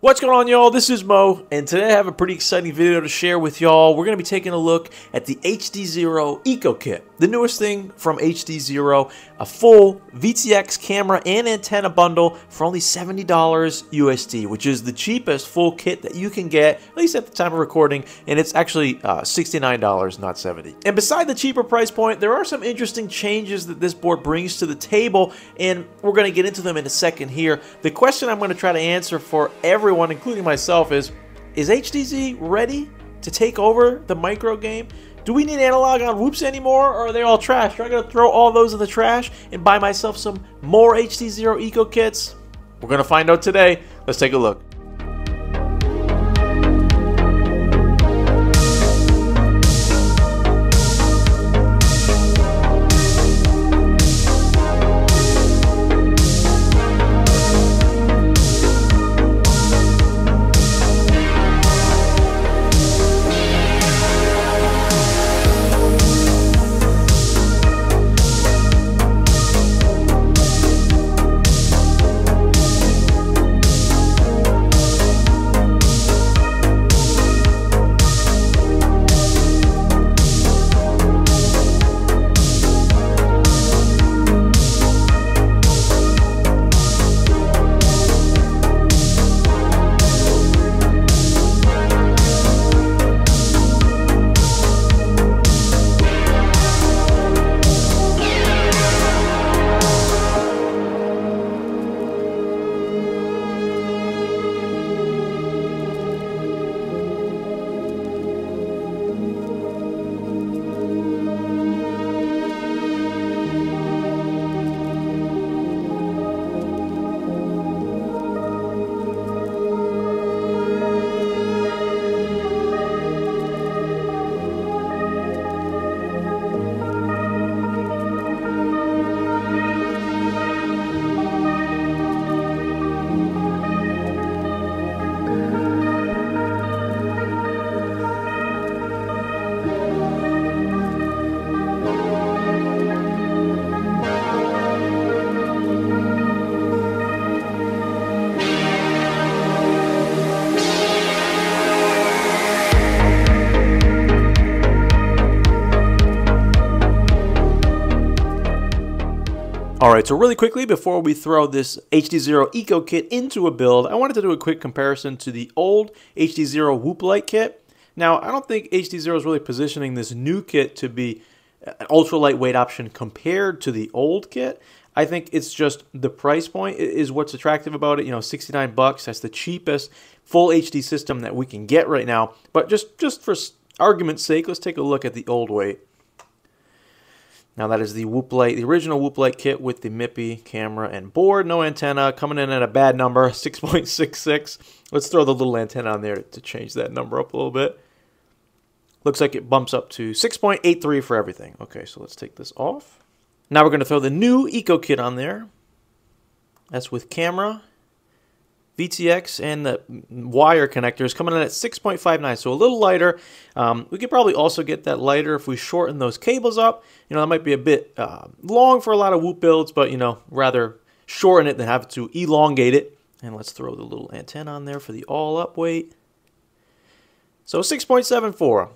What's going on, y'all? This is Mo, and today I have a pretty exciting video to share with y'all. We're going to be taking a look at the HDZero Eco Kit, the newest thing from HDZero, a full VTX camera and antenna bundle for only $70 USD, which is the cheapest full kit that you can get, at least at the time of recording, and it's actually $69, not $70. And beside the cheaper price point, there are some interesting changes that this board brings to the table, and we're going to get into them in a second here. The question I'm going to try to answer for everyone, including myself, is HDZ ready to take over the micro game? Do we need analog on whoops anymore, or are they all trash? Am I going to throw all those in the trash and buy myself some more HDZero Eco Kits? We're going to find out today. Let's take a look. Alright, so really quickly, before we throw this HDZero Eco Kit into a build, I wanted to do a quick comparison to the old HDZero Whoop Light kit. Now, I don't think HDZero is really positioning this new kit to be an ultra lightweight option compared to the old kit. I think it's just the price point is what's attractive about it. You know, 69 bucks, that's the cheapest full HD system that we can get right now. But just for argument's sake, let's take a look at the old weight. Now that is the Whoop Light, the original Whoop Light kit with the MIPI camera and board, no antenna, coming in at a bad number, 6.66. Let's throw the little antenna on there to change that number up a little bit. Looks like it bumps up to 6.83 for everything. Okay, so let's take this off. Now we're going to throw the new Eco Kit on there. That's with camera, VTX, and the wire connectors coming in at 6.59, so a little lighter. We could probably also get that lighter if we shorten those cables up. You know, that might be a bit long for a lot of Whoop builds, but, you know, rather shorten it than have to elongate it. And let's throw the little antenna on there for the all-up weight. So 6.74.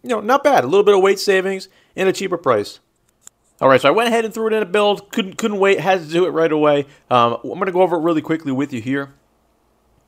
You know, not bad. A little bit of weight savings and a cheaper price. All right, so I went ahead and threw it in a build. Couldn't wait. Had to do it right away. I'm going to go over it really quickly with you here.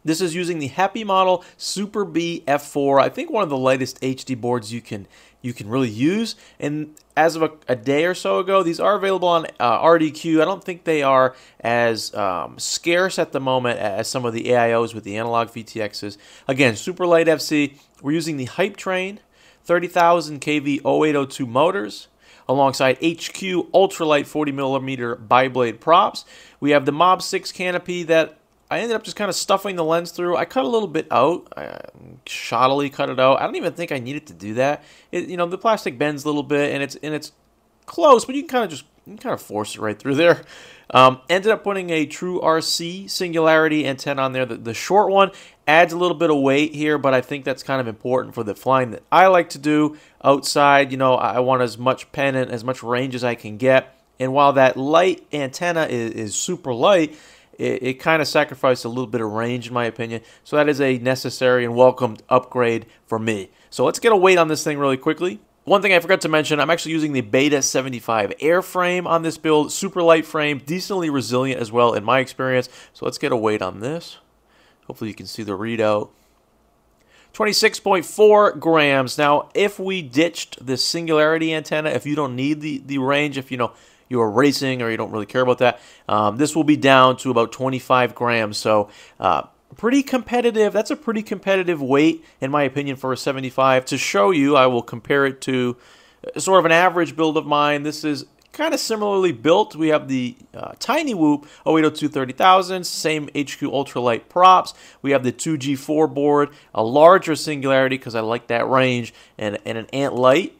This is using the Happy Model Super B F4. I think one of the lightest HD boards you can really use. And as of a day or so ago, these are available on RDQ. I don't think they are as scarce at the moment as some of the AIOs with the analog VTXs. Again, super light FC. We're using the Hype Train 30,000 kV 0802 motors, alongside HQ ultralight 40mm bi-blade props. We have the Mob 6 canopy that I ended up just kind of stuffing the lens through. I cut a little bit out. I shoddily cut it out. I don't even think I needed to do that. You know, the plastic bends a little bit, and it's close, but you can kind of force it right through there. Ended up putting a true RC singularity antenna on there. The short one adds a little bit of weight here, but I think that's kind of important for the flying that I like to do outside. You know, I want as much pennant, as much range as I can get. And while that light antenna is super light, it kind of sacrificed a little bit of range in my opinion. So that is a necessary and welcomed upgrade for me. So let's get a weight on this thing really quickly. One thing I forgot to mention, I'm actually using the Beta 75 airframe on this build. Super light frame, decently resilient as well in my experience. So let's get a weight on this. Hopefully you can see the readout. 26.4 grams. Now, if we ditched the singularity antenna, if you don't need the range, if you are racing or you don't really care about that, this will be down to about 25 grams. So pretty competitive. That's a pretty competitive weight, in my opinion, for a 75. To show you, I will compare it to sort of an average build of mine. This is kind of similarly built. We have the Tiny Whoop 0802 30,000, same HQ ultralight props. We have the 2G4 board, a larger singularity because I like that range, and an Ant Light.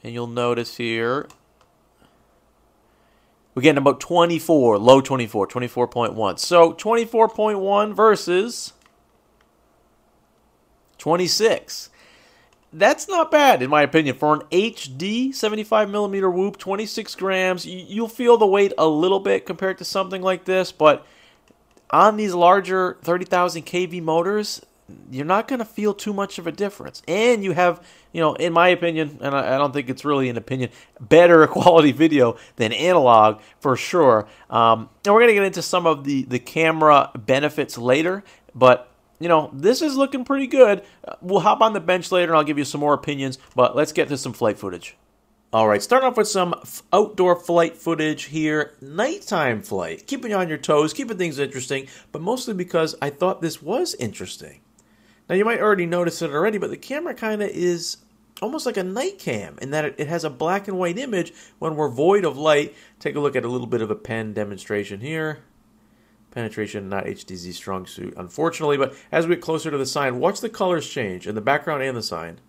And you'll notice here, we're getting about 24, low 24, 24.1. So 24.1 versus 26. That's not bad, in my opinion. For an HD 75mm Whoop, 26 grams, you'll feel the weight a little bit compared to something like this, but on these larger 30,000 kV motors, you're not going to feel too much of a difference. And you have, in my opinion, and I don't think it's really an opinion, better quality video than analog for sure. And we're going to get into some of the camera benefits later, but this is looking pretty good. We'll hop on the bench later and I'll give you some more opinions, but let's get to some flight footage. All right, starting off with some outdoor flight footage here. Nighttime flight, keeping you on your toes, keeping things interesting, but mostly because I thought this was interesting. Now, you might already notice it already, but the camera kind of is almost like a night cam in that it has a black and white image when we're void of light. Take a look at a little bit of a pen demonstration here. Penetration, not HDZ strong suit, unfortunately, but as we get closer to the sign, watch the colors change in the background and the sign.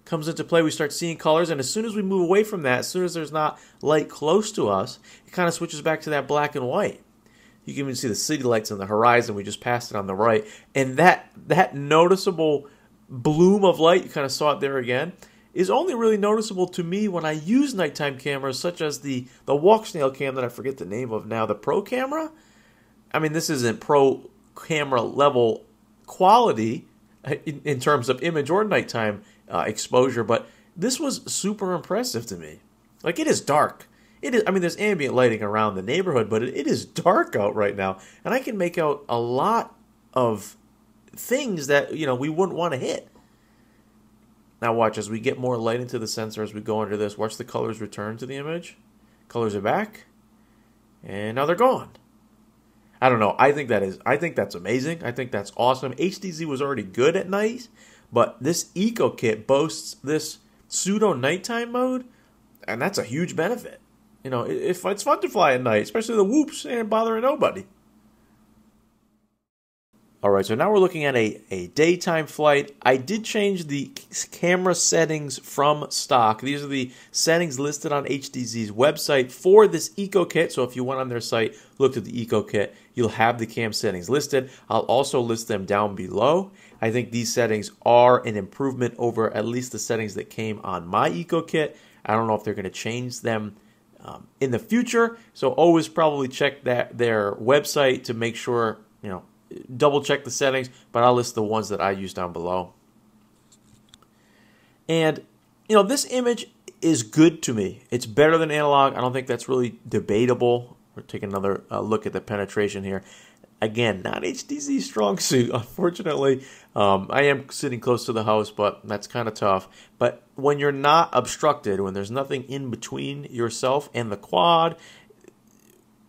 Comes into play, we start seeing colors, and as soon as we move away from that, as soon as there's not light close to us, it kind of switches back to that black and white. You can even see the city lights on the horizon. We just passed it on the right. And that noticeable bloom of light, you kind of saw it there again, is only really noticeable to me when I use nighttime cameras such as the walk snail cam that I forget the name of now, the Pro camera. I mean, this isn't Pro camera level quality in terms of image or nighttime exposure, but this was super impressive to me. Like, it is dark. It is, I mean, there's ambient lighting around the neighborhood, but it is dark out right now, and I can make out a lot of things that, we wouldn't want to hit. Now watch, as we get more light into the sensor as we go under this, watch the colors return to the image. Colors are back, and now they're gone. I don't know. I think that's amazing. I think that's awesome. HDZ was already good at night, but this Eco Kit boasts this pseudo nighttime mode, and that's a huge benefit. If it's fun to fly at night, especially the whoops and bothering nobody. All right, so now we're looking at a daytime flight. I did change the camera settings from stock. These are the settings listed on HDZ's website for this Eco Kit. So if you went on their site, looked at the Eco Kit, you'll have the cam settings listed. I'll also list them down below. I think these settings are an improvement over at least the settings that came on my Eco Kit. I don't know if they're going to change them in the future. So always probably check their website to make sure, double check the settings, but I'll list the ones that I use down below. And, this image is good to me. It's better than analog. I don't think that's really debatable. We're taking another look at the penetration here. Again, not HDZ strong suit, unfortunately. I am sitting close to the house, but that's kind of tough. But when you're not obstructed, when there's nothing in between yourself and the quad,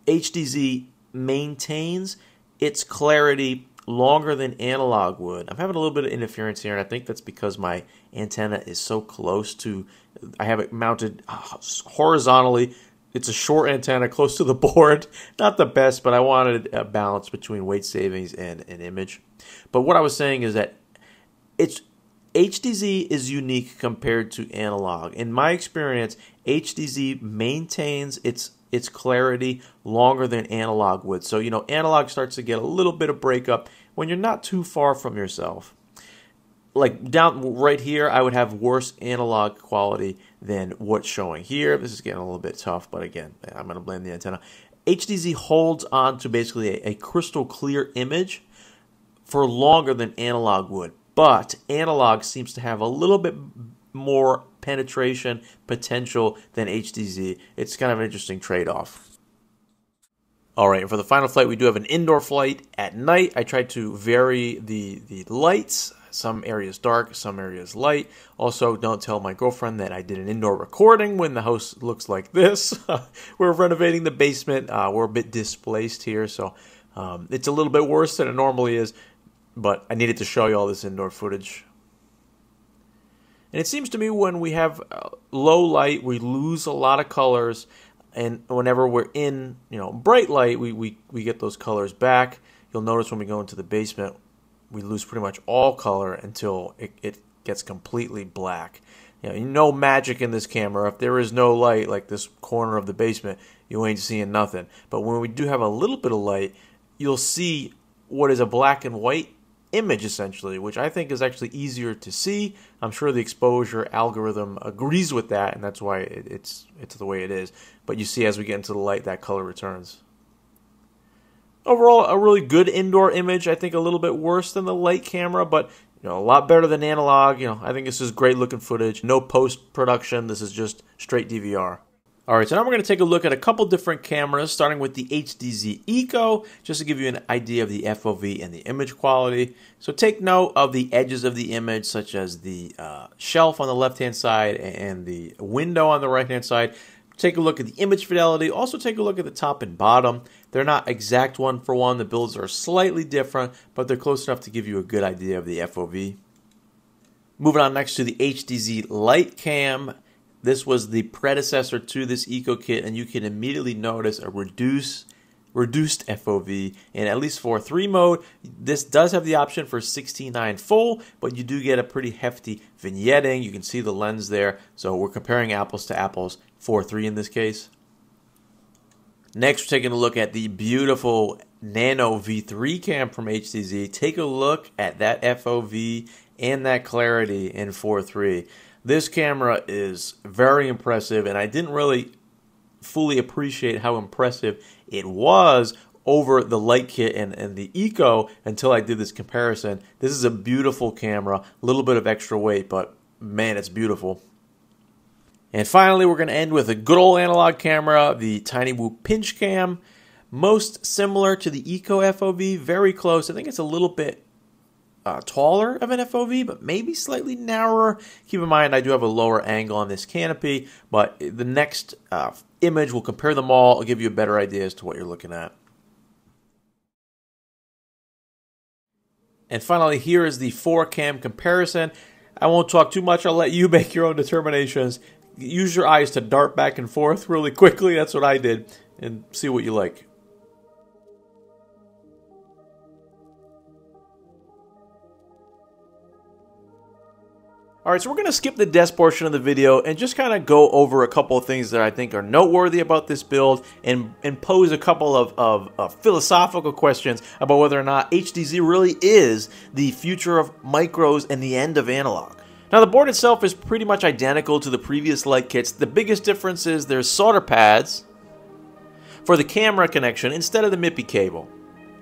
HDZ maintains its clarity longer than analog would. I'm having a little bit of interference here, and I think that's because my antenna is so close to, I have it mounted horizontally. It's a short antenna close to the board. Not the best, but I wanted a balance between weight savings and image. But what I was saying is that HDZ is unique compared to analog. In my experience, HDZ maintains its clarity longer than analog would. So, analog starts to get a little bit of breakup when you're not too far from yourself. Like down right here, I would have worse analog quality than what's showing here. This is getting a little bit tough, but again, I'm going to blame the antenna. HDZ holds on to basically a crystal clear image for longer than analog would, but analog seems to have a little bit more penetration potential than HDZ. It's kind of an interesting trade-off. All right, and for the final flight, we do have an indoor flight at night. I tried to vary the lights. Some areas dark, some areas light. Also, don't tell my girlfriend that I did an indoor recording when the house looks like this. We're renovating the basement. We're a bit displaced here, so it's a little bit worse than it normally is, but I needed to show you all this indoor footage. And it seems to me when we have low light, we lose a lot of colors, and whenever we're in, bright light, we get those colors back. You'll notice when we go into the basement, we lose pretty much all color until it gets completely black. No magic in this camera. If there is no light, like this corner of the basement, you ain't seeing nothing. But when we do have a little bit of light, you'll see what is a black and white image, essentially, which I think is actually easier to see. I'm sure the exposure algorithm agrees with that, and that's why it's the way it is. But you see, as we get into the light, that color returns. Overall, a really good indoor image. I think a little bit worse than the light camera, but a lot better than analog. I think this is great looking footage. No post-production. This is just straight DVR. All right, so now we're going to take a look at a couple different cameras, starting with the HDZ Eco, just to give you an idea of the FOV and the image quality. So take note of the edges of the image, such as the shelf on the left-hand side and the window on the right-hand side. Take a look at the image fidelity. Also take a look at the top and bottom. They're not exact one for one. The builds are slightly different, but they're close enough to give you a good idea of the FOV. Moving on next to the HDZ Light Cam. This was the predecessor to this Eco Kit, and you can immediately notice a reduced FOV in at least 4:3 mode. This does have the option for 16:9 full, but you do get a pretty hefty vignetting. You can see the lens there, so we're comparing apples to apples, 4:3 in this case. Next, we're taking a look at the beautiful Nano V3 cam from HDZ. Take a look at that FOV and that clarity in 4:3. This camera is very impressive, and I didn't really fully appreciate how impressive it was over the Light Kit and the Eco until I did this comparison. This is a beautiful camera, a little bit of extra weight, but man, it's beautiful. And finally, we're going to end with a good old analog camera, the Tiny Whoop Pinch Cam. Most similar to the Eco FOV, very close. I think it's a little bit taller of an FOV, but maybe slightly narrower. Keep in mind, I do have a lower angle on this canopy, but the next image will compare them all. I'll give you a better idea as to what you're looking at. And finally, here is the 4-cam comparison. I won't talk too much. I'll let you make your own determinations. Use your eyes to dart back and forth really quickly. That's what I did, and see what you like. Alright, so we're going to skip the desk portion of the video and just kind of go over a couple of things that I think are noteworthy about this build and pose a couple of philosophical questions about whether or not HDZ really is the future of micros and the end of analog. Now, the board itself is pretty much identical to the previous light kits. The biggest difference is there's solder pads for the camera connection instead of the MIPI cable.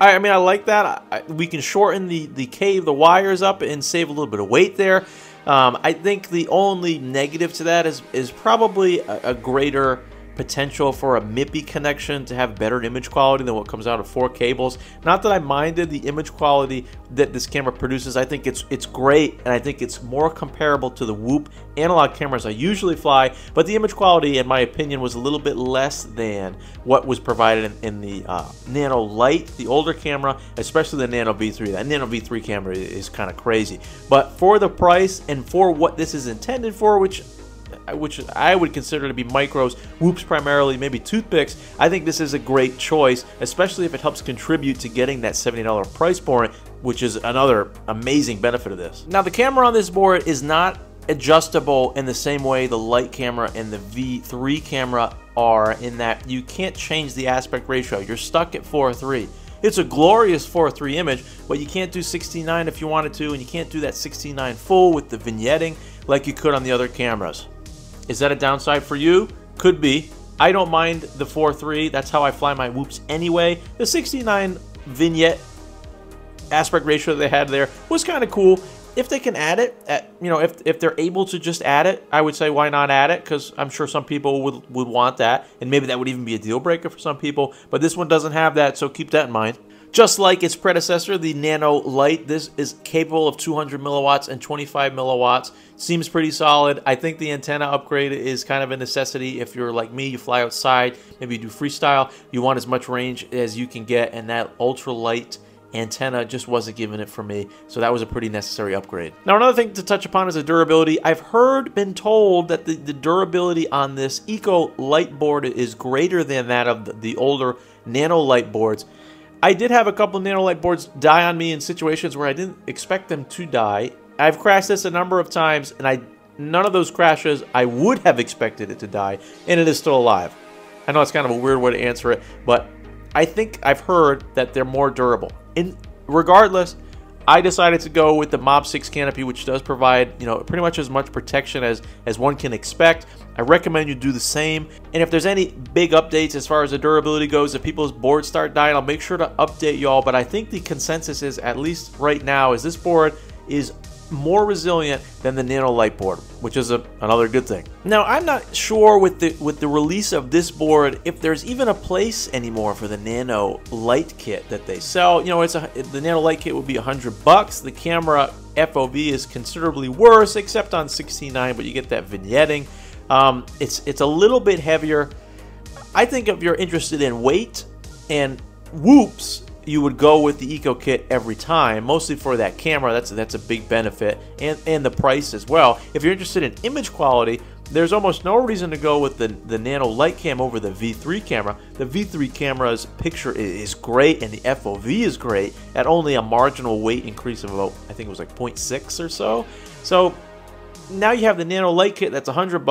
I mean, I like that. We can shorten the wires up and save a little bit of weight there. I think the only negative to that is probably a greater potential for a MIPI connection to have better image quality than what comes out of 4 cables. Not that I minded the image quality that this camera produces. I think it's great, and I think it's more comparable to the Whoop analog cameras I usually fly, but the image quality, in my opinion, was a little bit less than what was provided in the Nano Lite, the older camera, especially the Nano V3. That Nano V3 camera is kind of crazy. But for the price and for what this is intended for, which I would consider to be micros, whoops primarily, maybe toothpicks, I think this is a great choice, especially if it helps contribute to getting that $70 price point, which is another amazing benefit of this. Now, the camera on this board is not adjustable in the same way the Lite camera and the V3 camera are, in that you can't change the aspect ratio. You're stuck at 4:3. It's a glorious 4:3 image, but you can't do 16:9 if you wanted to, and you can't do that 16:9 full with the vignetting like you could on the other cameras. Is that a downside for you? Could be. I don't mind the 4:3. That's how I fly my whoops anyway. The 69 vignette aspect ratio they had there was kind of cool. If they can add it, if they're able to just add it, I would say why not add it? Because I'm sure some people would want that, and maybe that would even be a deal breaker for some people. But this one doesn't have that, so keep that in mind. Just like its predecessor, the Nano Lite, this is capable of 200 milliwatts and 25 milliwatts. Seems pretty solid. I think the antenna upgrade is kind of a necessity. If you're like me, you fly outside, maybe you do freestyle, you want as much range as you can get, and that ultra light antenna just wasn't giving it for me, so that was a pretty necessary upgrade. Now, another thing to touch upon is the durability. I've been told that the durability on this Eco Light board is greater than that of the older Nano Light boards. I did have a couple of Nano Light boards die on me in situations where I didn't expect them to die. I've crashed this a number of times, and none of those crashes I would have expected it to die, and it is still alive. I know it's kind of a weird way to answer it, but I think I've heard that they're more durable. Regardless, I decided to go with the Mob 6 canopy, which does provide, pretty much as much protection as one can expect. I recommend you do the same. And if there's any big updates as far as the durability goes, if people's boards start dying, I'll make sure to update y'all. But I think the consensus is, at least right now, is this board is more resilient than the Nano Light board, which is another good thing. Now, I'm not sure with the release of this board if there's even a place anymore for the Nano Light kit that they sell. The Nano Light kit would be $100. The camera FOV is considerably worse, except on 69, but you get that vignetting. It's a little bit heavier. I think if you're interested in weight and whoops, you would go with the Eco Kit every time, mostly for that camera. That's a big benefit, and the price as well. If you're interested in image quality, there's almost no reason to go with the Nano Light Cam over the V3 camera. The V3 camera's picture is great, and the FOV is great at only a marginal weight increase of about, I think it was like 0.6 or so. So now you have the Nano Light Kit that's $100,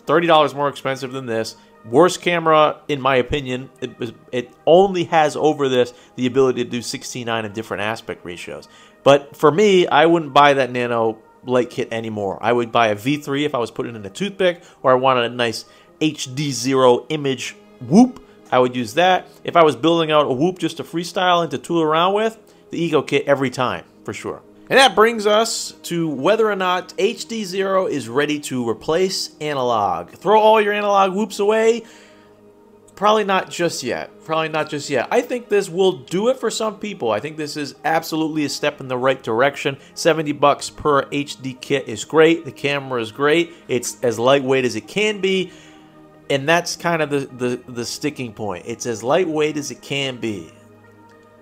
$30 more expensive than this. Worst camera, in my opinion. It only has over this the ability to do 69 in different aspect ratios. But for me, I wouldn't buy that Nano Light Kit anymore. I would buy a V3 if I was putting in a toothpick, or I wanted a nice HDZero image whoop. I would use that. If I was building out a whoop just to freestyle and to tool around with, the Eco Kit every time, for sure. And that brings us to whether or not HDZero is ready to replace analog. Throw all your analog whoops away? Probably not just yet. Probably not just yet. I think this will do it for some people. I think this is absolutely a step in the right direction. $70 per HD kit is great. The camera is great. It's as lightweight as it can be. And that's kind of the sticking point. It's as lightweight as it can be.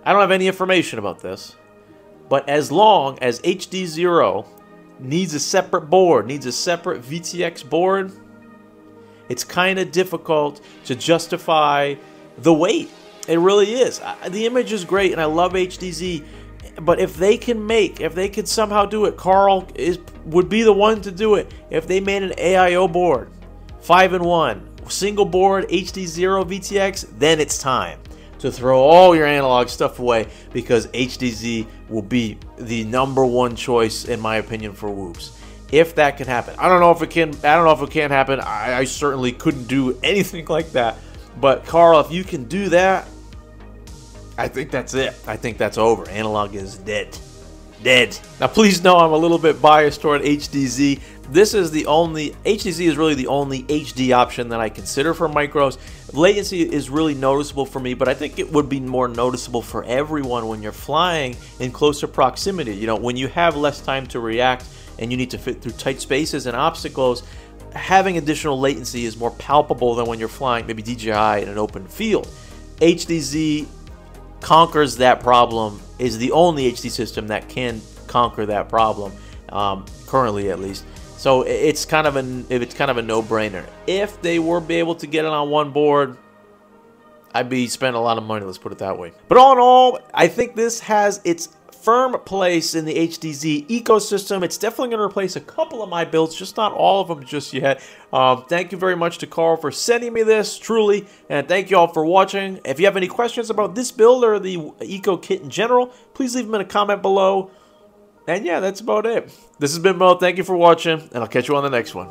I don't have any information about this. But as long as HDZero needs a separate board, needs a separate VTX board, it's kind of difficult to justify the weight. It really is. The image is great, and I love HDZ. But if they could somehow do it, Carl would be the one to do it. If they made an AIO board, 5-in-1, single board, HDZero VTX, then it's time to throw all your analog stuff away, because HDZ will be the #1 choice, in my opinion, for whoops. If that can happen. I don't know if it can. I don't know if it can happen. I certainly couldn't do anything like that. But Carl, if you can do that, I think that's it. I think that's over. Analog is dead. Dead. Now, please know I'm a little bit biased toward HDZ. HDZ is really the only HD option that I consider for micros. Latency is really noticeable for me, but I think it would be more noticeable for everyone when you're flying in closer proximity. When you have less time to react and you need to fit through tight spaces and obstacles, having additional latency is more palpable than when you're flying maybe DJI in an open field. HDZ conquers that problem, is the only HD system that can conquer that problem, currently at least. So it's kind of a no-brainer. If they were able to get it on one board, I'd be spending a lot of money, let's put it that way. But all in all, I think this has its firm place in the HDZ ecosystem. It's definitely going to replace a couple of my builds, just not all of them just yet. Thank you very much to Carl for sending me this, truly, and thank you all for watching. If you have any questions about this build or the Eco Kit in general, please leave them in a comment below. And yeah, that's about it. This has been Mo. Thank you for watching, and I'll catch you on the next one.